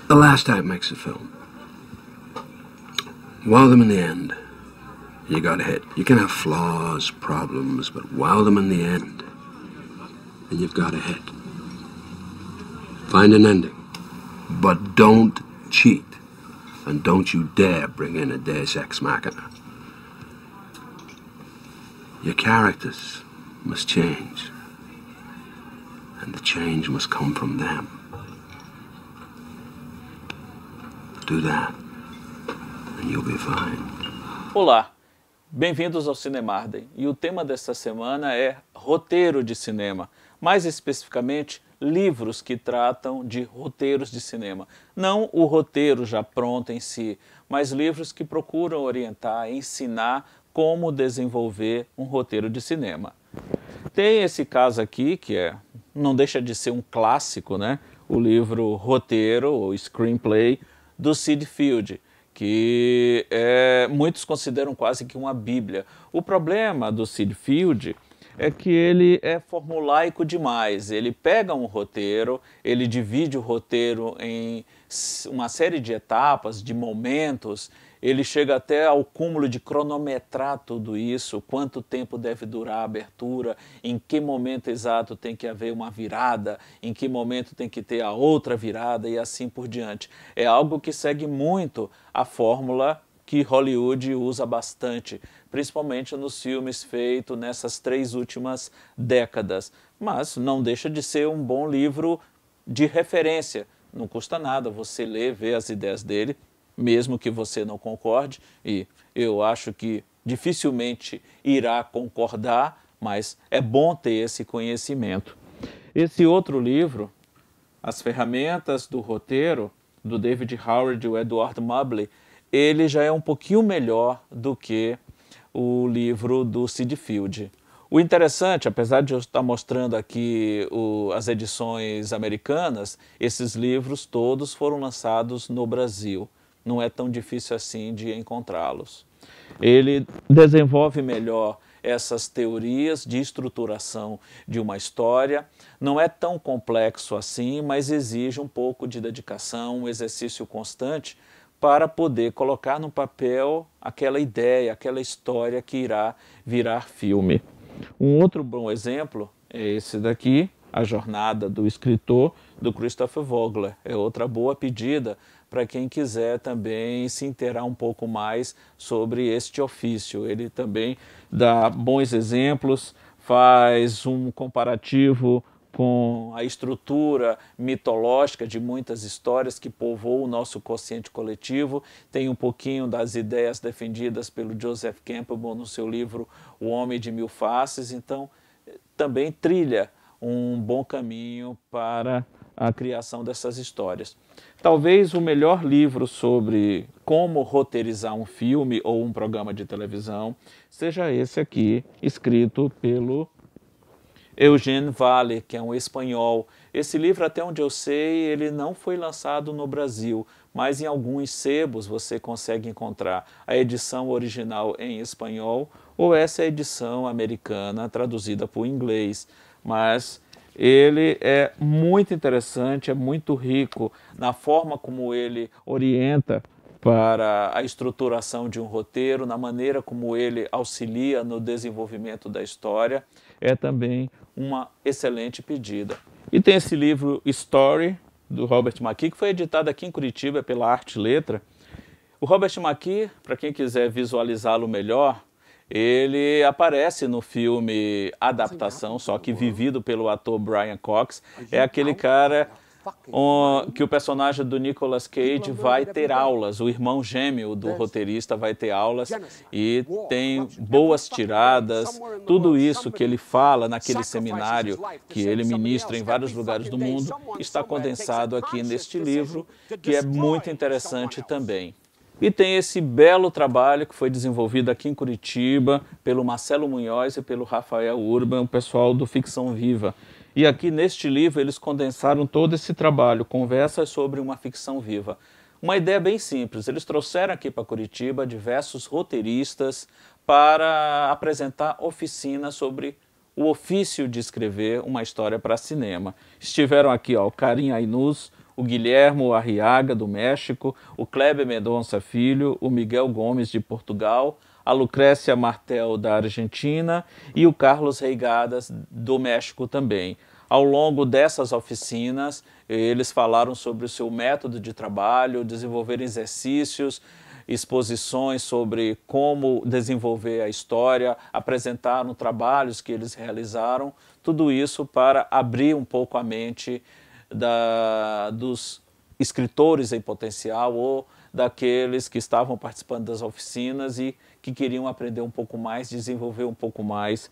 The last act makes a film. Wow them in the end, you got a hit. You can have flaws, problems, but wow them in the end, and you've got a hit. Find an ending, but don't cheat, and don't you dare bring in a deus ex machina. Your characters must change, and the change must come from them. Do that, and you'll be fine. Olá, bem-vindos ao Cinemarden. E o tema desta semana é roteiro de cinema. Mais especificamente, livros que tratam de roteiros de cinema. Não o roteiro já pronto em si, mas livros que procuram orientar, ensinar como desenvolver um roteiro de cinema. Tem esse caso aqui, que não deixa de ser um clássico, né? O livro Roteiro, ou Screenplay, do Sid Field, que muitos consideram quase que uma bíblia. O problema do Sid Field é que ele é formulaico demais. Ele pega um roteiro, ele divide o roteiro em uma série de etapas, de momentos, ele chega até ao cúmulo de cronometrar tudo isso, quanto tempo deve durar a abertura, em que momento exato tem que haver uma virada, em que momento tem que ter a outra virada e assim por diante. É algo que segue muito a fórmula que Hollywood usa bastante, principalmente nos filmes feitos nessas 3 últimas décadas. Mas não deixa de ser um bom livro de referência. Não custa nada você ler, ver as ideias dele, mesmo que você não concorde, e eu acho que dificilmente irá concordar, mas é bom ter esse conhecimento. Esse outro livro, As Ferramentas do Roteiro, do David Howard e o Edward Mubley, ele já é um pouquinho melhor do que o livro do Sid Field. O interessante, apesar de eu estar mostrando aqui as edições americanas, esses livros todos foram lançados no Brasil. Não é tão difícil assim de encontrá-los. Ele desenvolve melhor essas teorias de estruturação de uma história. Não é tão complexo assim, mas exige um pouco de dedicação, um exercício constante para poder colocar no papel aquela ideia, aquela história que irá virar filme. Um outro bom exemplo é esse daqui, A Jornada do Escritor, do Christopher Vogler. É outra boa pedida para quem quiser também se inteirar um pouco mais sobre este ofício. Ele também dá bons exemplos, faz um comparativo com a estrutura mitológica de muitas histórias que povoam o nosso consciente coletivo, tem um pouquinho das ideias defendidas pelo Joseph Campbell no seu livro O Homem de Mil Faces, então também trilha um bom caminho para a criação dessas histórias. Talvez o melhor livro sobre como roteirizar um filme ou um programa de televisão seja esse aqui, escrito pelo Eugene Valle, que é um espanhol. Esse livro, até onde eu sei, ele não foi lançado no Brasil, mas em alguns sebos você consegue encontrar a edição original em espanhol ou essa edição americana traduzida para o inglês. Mas ele é muito interessante, é muito rico na forma como ele orienta para a estruturação de um roteiro, na maneira como ele auxilia no desenvolvimento da história. É também uma excelente pedida. E tem esse livro Story, do Robert McKee, que foi editado aqui em Curitiba pela Arte e Letra. O Robert McKee, para quem quiser visualizá-lo melhor, ele aparece no filme Adaptação, só que vivido pelo ator Brian Cox. É aquele cara que o personagem do Nicolas Cage vai ter aulas, o irmão gêmeo do roteirista vai ter aulas e tem boas tiradas, tudo isso que ele fala naquele seminário que ele ministra em vários lugares do mundo está condensado aqui neste livro, que é muito interessante também. E tem esse belo trabalho que foi desenvolvido aqui em Curitiba pelo Marcelo Munhoz e pelo Rafael Urban, o pessoal do Ficção Viva. E aqui neste livro eles condensaram todo esse trabalho, conversas sobre uma ficção viva. Uma ideia bem simples, eles trouxeram aqui para Curitiba diversos roteiristas para apresentar oficinas sobre o ofício de escrever uma história para cinema. Estiveram aqui o Karim Ainuz, o Guilhermo Arriaga, do México, o Kleber Mendonça Filho, o Miguel Gomes, de Portugal, a Lucrécia Martel, da Argentina, e o Carlos Reigadas, do México também. Ao longo dessas oficinas, eles falaram sobre o seu método de trabalho, desenvolveram exercícios, exposições sobre como desenvolver a história, apresentaram trabalhos que eles realizaram, tudo isso para abrir um pouco a mente dos escritores em potencial ou daqueles que estavam participando das oficinas e que queriam aprender um pouco mais, desenvolver um pouco mais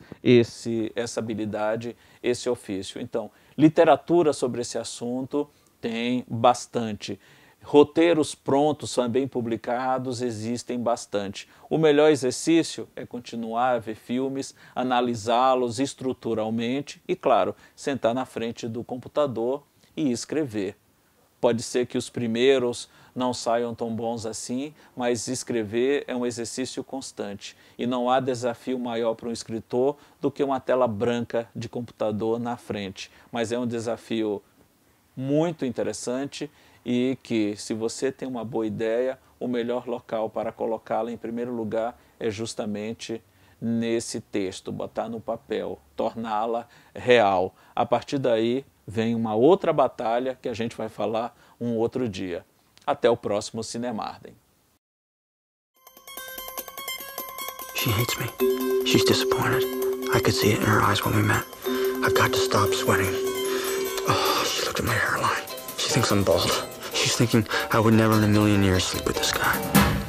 essa habilidade, esse ofício. Então, literatura sobre esse assunto tem bastante. Roteiros prontos, também publicados, existem bastante. O melhor exercício é continuar a ver filmes, analisá-los estruturalmente e, claro, sentar na frente do computador e escrever. Pode ser que os primeiros não saiam tão bons assim, mas escrever é um exercício constante. E não há desafio maior para um escritor do que uma tela branca de computador na frente. Mas é um desafio muito interessante e que, se você tem uma boa ideia, o melhor local para colocá-la em primeiro lugar é justamente nesse texto, botar no papel, torná-la real. A partir daí vem uma outra batalha que a gente vai falar um outro dia. Até o próximo Cinemarden. She hates me. She's disappointed. I could see it in her eyes when we met. I've got to stop sweating. Oh, she looked at my hairline. She thinks I'm bald. She's thinking I would never in a million years sleep with this guy.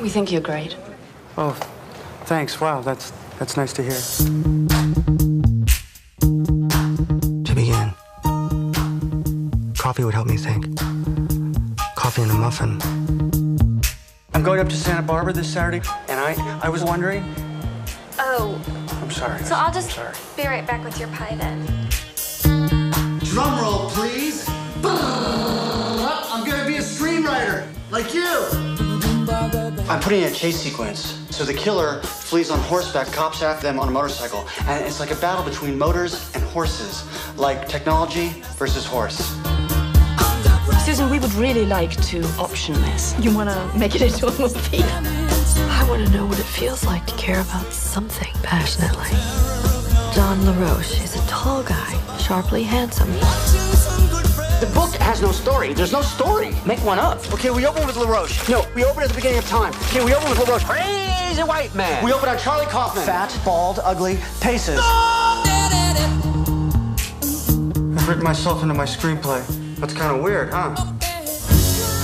We think you're great. Oh, thanks. Wow, that's nice to hear. To begin, coffee would help me think. Coffee and a muffin. I'm going up to Santa Barbara this Saturday, and I was wondering... Oh. I'm sorry. So I'll just be right back with your pie then. Drum roll, please. I'm gonna be a screenwriter, like you. I'm putting in a chase sequence. So the killer flees on horseback, cops after them on a motorcycle. And it's like a battle between motors and horses. Like technology versus horse. Susan, we would really like to option this. You want to make it into a movie? I want to know what it feels like to care about something passionately. John LaRoche is a tall guy, sharply handsome. The book has no story. There's no story. Make one up. Okay, we open with LaRoche. No, we open at the beginning of time. Okay, we open with LaRoche. Crazy white man. We open on Charlie Kaufman. Fat, bald, ugly, paces. I've written myself into my screenplay. That's kind of weird, huh?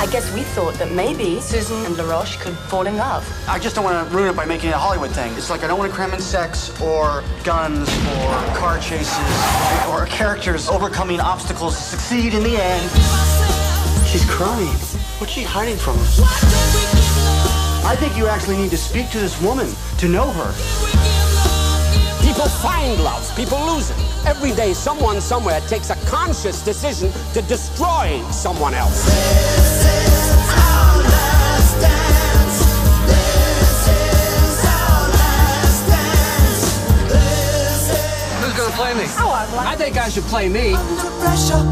I guess we thought that maybe Susan and LaRoche could fall in love. I just don't want to ruin it by making it a Hollywood thing. It's like I don't want to cram in sex or guns or car chases or characters overcoming obstacles to succeed in the end. She's crying. What's she hiding from us? I think you actually need to speak to this woman to know her. People find love, people lose it. Every day, someone somewhere takes a conscious decision to destroy someone else. This is our last dance. This is our last dance. This is... Who's gonna play me? Oh, I think I should play me. Under pressure.